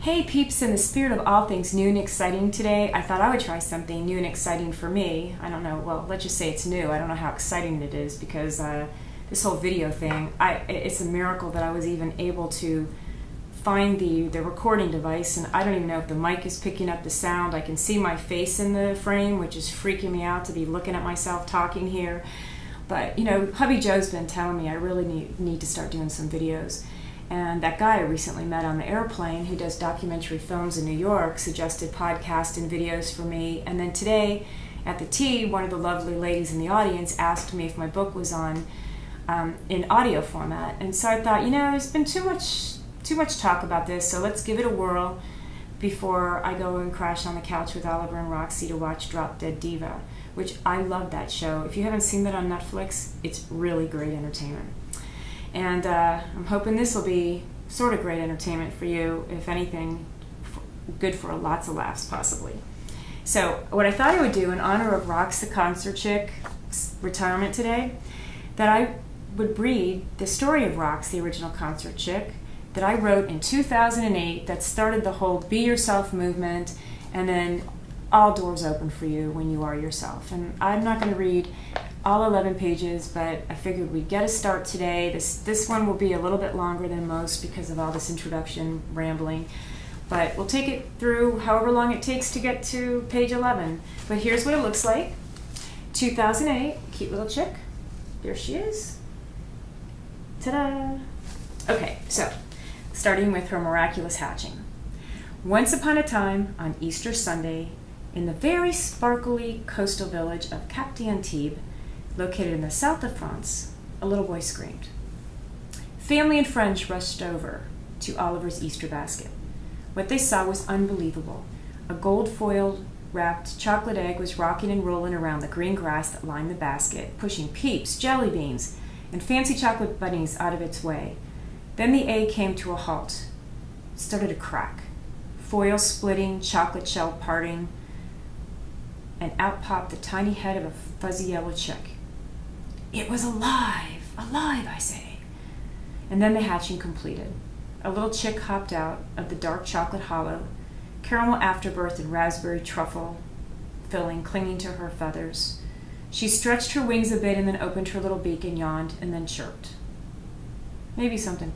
Hey peeps, in the spirit of all things new and exciting today, I thought I would try something new and exciting for me. I don't know, well, let's just say it's new. I don't know how exciting it is because this whole video thing, it's a miracle that I was even able to find the recording device, and I don't even know if the mic is picking up the sound. I can see my face in the frame, which is freaking me out to be looking at myself talking here. But, you know, Hubby Joe's been telling me I really need to start doing some videos. And that guy I recently met on the airplane who does documentary films in New York suggested podcasts and videos for me. And then today at the tea, one of the lovely ladies in the audience asked me if my book was on in audio format. And so I thought, you know, there's been too much talk about this, so let's give it a whirl before I go and crash on the couch with Oliver and Roxy to watch Drop Dead Diva, which I love that show. If you haven't seen that on Netflix, it's really great entertainment. And I'm hoping this will be sort of great entertainment for you, if anything, good for lots of laughs, possibly. So what I thought I would do in honor of Rox the Concert Chick's retirement today, that I would read the story of Rox, the original concert chick, that I wrote in 2008 that started the whole Be Yourself movement, and then all doors open for you when you are yourself. And I'm not going to read all 11 pages, but I figured we'd get a start today. This one will be a little bit longer than most because of all this introduction rambling, but we'll take it through however long it takes to get to page 11. But here's what it looks like. 2008, cute little chick. There she is. Ta-da! Okay, so starting with her miraculous hatching. Once upon a time, on Easter Sunday, in the very sparkly coastal village of Cap d'Antibes, located in the south of France, a little boy screamed. Family and friends rushed over to Oliver's Easter basket. What they saw was unbelievable. A gold foil wrapped chocolate egg was rocking and rolling around the green grass that lined the basket, pushing peeps, jelly beans, and fancy chocolate bunnies out of its way. Then the egg came to a halt. It started to crack. Foil splitting, chocolate shell parting, and out popped the tiny head of a fuzzy yellow chick. It was alive, alive, I say. And then the hatching completed. A little chick hopped out of the dark chocolate hollow, caramel afterbirth and raspberry truffle filling clinging to her feathers. She stretched her wings a bit and then opened her little beak and yawned and then chirped. Maybe something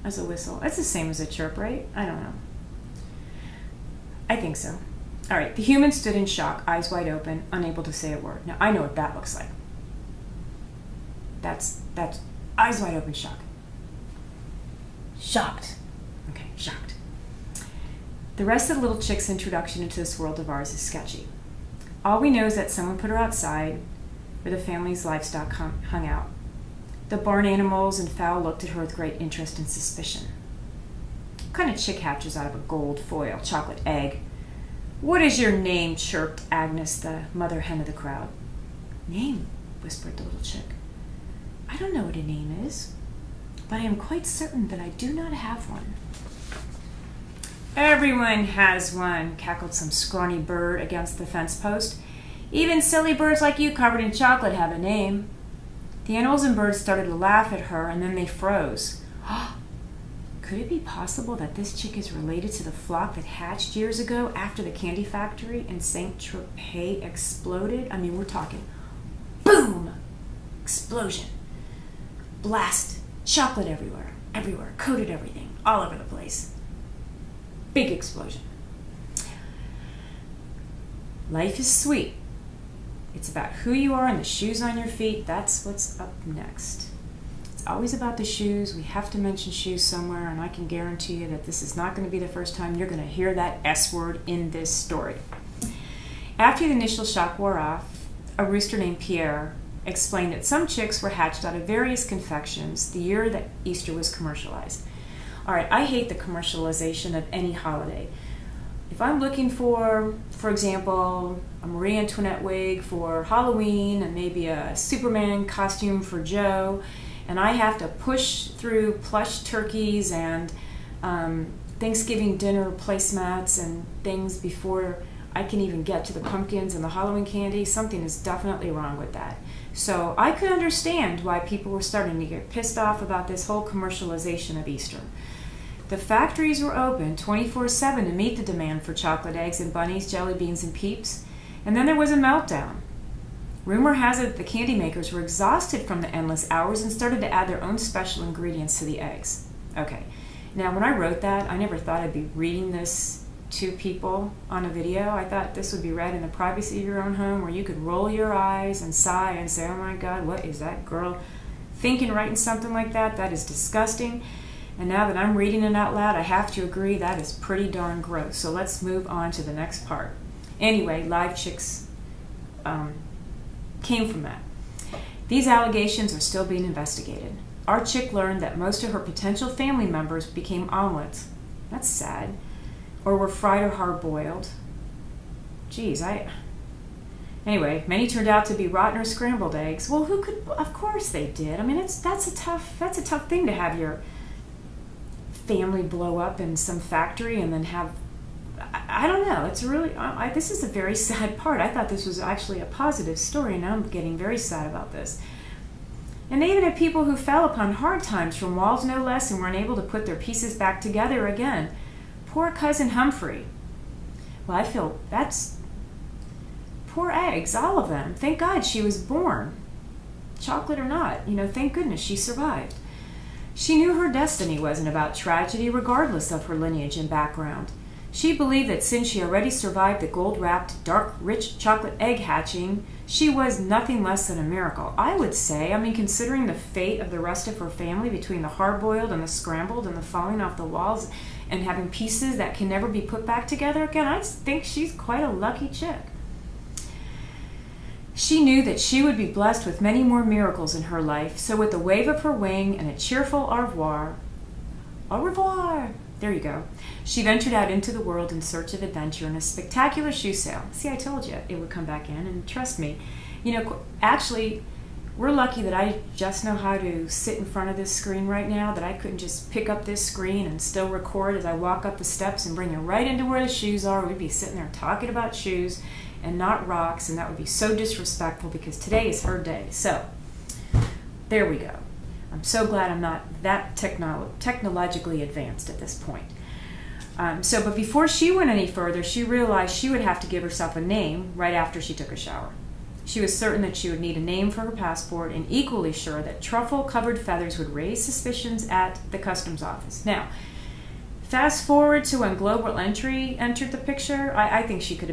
as a whistle. That's the same as a chirp, right? I don't know. I think so. All right, the human stood in shock, eyes wide open, unable to say a word. Now, I know what that looks like. That's eyes wide open shock. Shocked. Okay, shocked. The rest of the little chick's introduction into this world of ours is sketchy. All we know is that someone put her outside where the family's livestock hung out. The barn animals and fowl looked at her with great interest and suspicion. What kind of chick hatches out of a gold foil chocolate egg? What is your name? Chirped Agnes, the mother hen of the crowd. Name? Whispered the little chick. I don't know what a name is, but I am quite certain that I do not have one. Everyone has one, cackled some scrawny bird against the fence post. Even silly birds like you covered in chocolate have a name. The animals and birds started to laugh at her, and then they froze. Could it be possible that this chick is related to the flock that hatched years ago after the candy factory in Saint-Tropez exploded? I mean, we're talking boom! Explosion. Blast. Chocolate everywhere. Everywhere. Coated everything. All over the place. Big explosion. Life is sweet. It's about who you are and the shoes on your feet. That's what's up next. It's always about the shoes. We have to mention shoes somewhere, and I can guarantee you that this is not going to be the first time you're going to hear that S word in this story. After the initial shock wore off, a rooster named Pierre explained that some chicks were hatched out of various confections the year that Easter was commercialized. All right, I hate the commercialization of any holiday. If I'm looking for example, a Marie Antoinette wig for Halloween and maybe a Superman costume for Joe, and I have to push through plush turkeys and Thanksgiving dinner placemats and things before I can even get to the pumpkins and the Halloween candy, something is definitely wrong with that. So I could understand why people were starting to get pissed off about this whole commercialization of Easter. The factories were open 24/7 to meet the demand for chocolate eggs and bunnies, jelly beans, and Peeps. And then there was a meltdown. Rumor has it the candy makers were exhausted from the endless hours and started to add their own special ingredients to the eggs. Okay, now when I wrote that, I never thought I'd be reading this to people on a video. I thought this would be read in the privacy of your own home where you could roll your eyes and sigh and say, oh my God, what is that girl thinking, writing something like that? That is disgusting. And now that I'm reading it out loud, I have to agree that is pretty darn gross. So let's move on to the next part. Anyway, live chicks came from that. These allegations are still being investigated. Our chick learned that most of her potential family members became omelets. That's sad. Or were fried or hard-boiled. Geez, Anyway, many turned out to be rotten or scrambled eggs. Well, who could? Of course they did. I mean, that's a tough thing to have your family blow up in some factory and then have. I don't know. It's really. This is a very sad part. I thought this was actually a positive story, and I'm getting very sad about this. And they even had people who fell upon hard times from walls, no less, and were unable to put their pieces back together again. Poor cousin Humphrey. Well, I feel that's poor eggs, all of them. Thank God she was born, chocolate or not. Thank goodness she survived. She knew her destiny wasn't about tragedy, regardless of her lineage and background. She believed that since she already survived the gold-wrapped, dark, rich chocolate egg hatching, she was nothing less than a miracle. I would say, considering the fate of the rest of her family between the hard-boiled and the scrambled and the falling off the walls and having pieces that can never be put back together again, I think she's quite a lucky chick. She knew that she would be blessed with many more miracles in her life, so with a wave of her wing and a cheerful au revoir, there you go, she ventured out into the world in search of adventure and a spectacular shoe sale. See, I told you it would come back in, and trust me, actually, we're lucky that I just know how to sit in front of this screen right now, that I couldn't just pick up this screen and still record as I walk up the steps and bring you right into where the shoes are. We'd be sitting there talking about shoes and not rocks, and that would be so disrespectful because today is her day. So, there we go. I'm so glad I'm not that technologically advanced at this point. But before she went any further, she realized she would have to give herself a name right after she took a shower. She was certain that she would need a name for her passport and equally sure that truffle-covered feathers would raise suspicions at the customs office. Now, fast forward to when Global Entry entered the picture, I think she would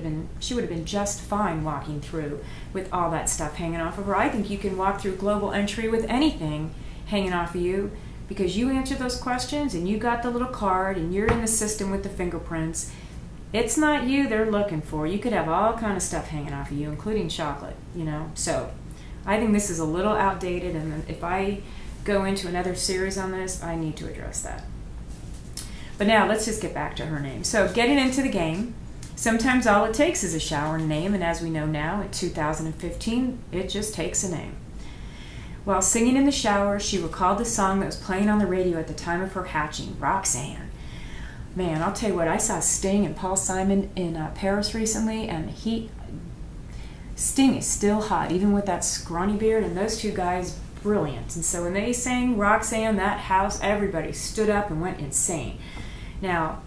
have been just fine walking through with all that stuff hanging off of her. I think you can walk through Global Entry with anything hanging off of you because you answered those questions and you got the little card and you're in the system with the fingerprints. It's not you they're looking for. You could have all kind of stuff hanging off of you, including chocolate, So I think this is a little outdated, and if I go into another series on this, I need to address that. But now let's just get back to her name. So getting into the game, sometimes all it takes is a shower and a name, and as we know now, in 2015, it just takes a name. While singing in the shower, she recalled the song that was playing on the radio at the time of her hatching, Roxanne. Man, I'll tell you what, I saw Sting and Paul Simon in Paris recently, and Sting is still hot, even with that scrawny beard, and those two guys, brilliant. And so when they sang Roxanne, that house, everybody stood up and went insane. Now,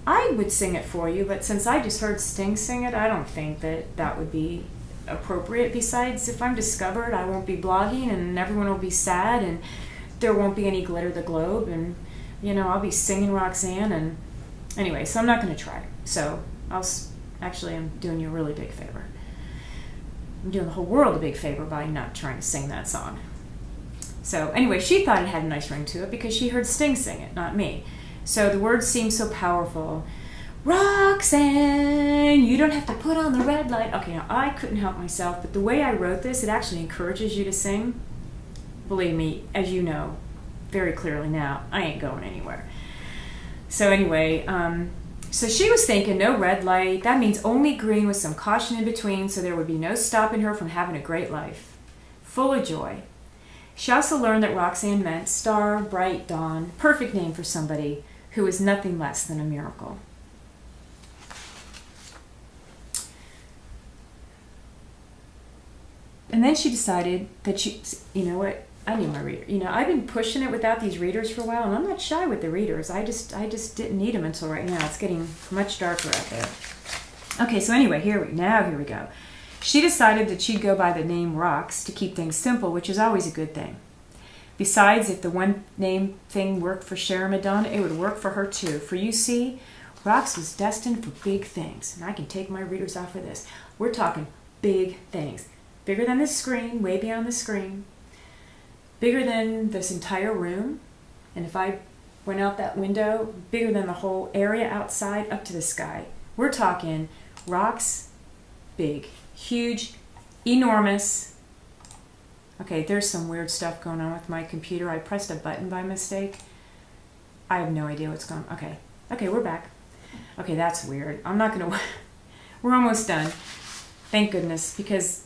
I would sing it for you, but since I just heard Sting sing it, I don't think that would be appropriate. Besides, if I'm discovered, I won't be blogging, and everyone will be sad, and there won't be any Glitter the Globe, and I'll be singing Roxanne, and anyway, so I'm not going to try. So I'm doing you a really big favor. I'm doing the whole world a big favor by not trying to sing that song. So anyway, she thought it had a nice ring to it because she heard Sting sing it, not me. So the words seemed so powerful. Roxanne, you don't have to put on the red light. Okay, now I couldn't help myself, but the way I wrote this, it actually encourages you to sing. Believe me, as you know very clearly now, I ain't going anywhere. So anyway, so she was thinking no red light. That means only green with some caution in between, so there would be no stopping her from having a great life. Full of joy. She also learned that Roxanne meant star, bright dawn, perfect name for somebody who is nothing less than a miracle. And then she decided that you know what, I need my reader. You know, I've been pushing it without these readers for a while, and I'm not shy with the readers. I just didn't need them until right now. It's getting much darker out there. Okay, so anyway, here we go. She decided that she'd go by the name Rox to keep things simple, which is always a good thing. Besides, if the one name thing worked for Sharon Madonna, it would work for her too. For you see, Rox was destined for big things. And I can take my readers off for this. We're talking big things. Bigger than this screen, way beyond the screen. Bigger than this entire room. And if I went out that window, bigger than the whole area outside up to the sky. We're talking Rox, big, huge, enormous. Okay, there's some weird stuff going on with my computer. I pressed a button by mistake. I have no idea what's going on. Okay, we're back. Okay, that's weird. I'm not going to... We're almost done. Thank goodness, because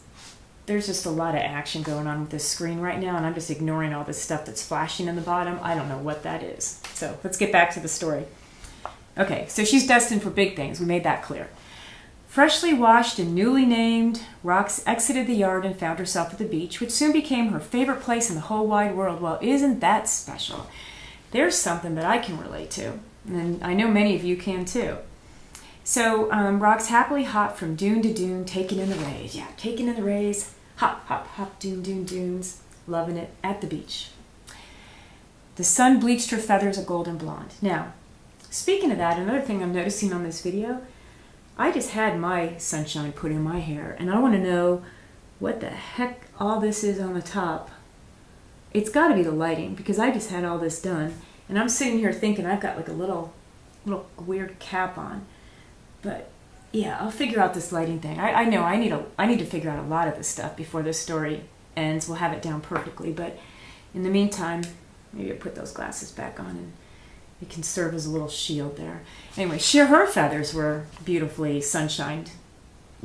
there's just a lot of action going on with this screen right now, and I'm just ignoring all this stuff that's flashing in the bottom. I don't know what that is. So let's get back to the story. Okay, so she's destined for big things. We made that clear. Freshly washed and newly named, Rox exited the yard and found herself at the beach, which soon became her favorite place in the whole wide world. Well, isn't that special? There's something that I can relate to, and I know many of you can too. So Rox happily hopped from dune to dune, taking in the rays. Yeah, taking in the rays. Hop, hop, hop, dune, dune, dunes. Loving it at the beach. The sun bleached her feathers a golden blonde. Now, speaking of that, another thing I'm noticing on this video, I just had my sunshine put in my hair, and I want to know what the heck all this is on the top. It's got to be the lighting, because I just had all this done, and I'm sitting here thinking I've got like a little weird cap on. But yeah, I'll figure out this lighting thing. I know I need to figure out a lot of this stuff before this story ends. We'll have it down perfectly, but in the meantime, maybe I'll put those glasses back on and it can serve as a little shield there. Anyway, her feathers were beautifully sunshined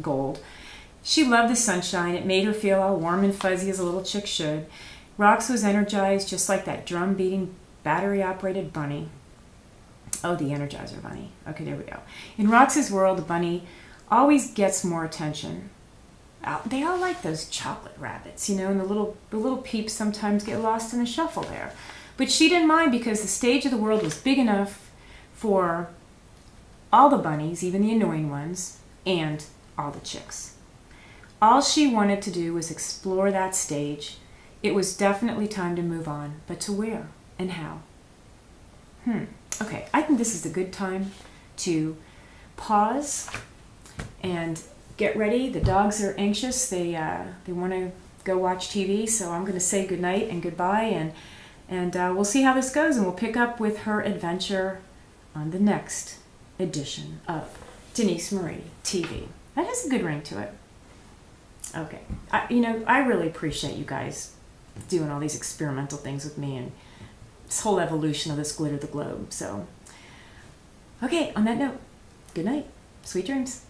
gold. She loved the sunshine. It made her feel all warm and fuzzy as a little chick should. Rox was energized just like that drum-beating, battery-operated bunny. Oh, the Energizer Bunny. Okay, there we go. In Rox's world, the bunny always gets more attention. They all like those chocolate rabbits, you know, and the little peeps sometimes get lost in the shuffle there. But she didn't mind because the stage of the world was big enough for all the bunnies, even the annoying ones, and all the chicks. All she wanted to do was explore that stage. It was definitely time to move on, but to where and how? Okay, I think this is a good time to pause and get ready. The dogs are anxious. They want to go watch TV, so I'm going to say goodnight and goodbye, and we'll see how this goes, and we'll pick up with her adventure on the next edition of Denise-Marie TV. That has a good ring to it. Okay, I really appreciate you guys doing all these experimental things with me and this whole evolution of this Glitter the Globe. So, okay, on that note, good night. Sweet dreams.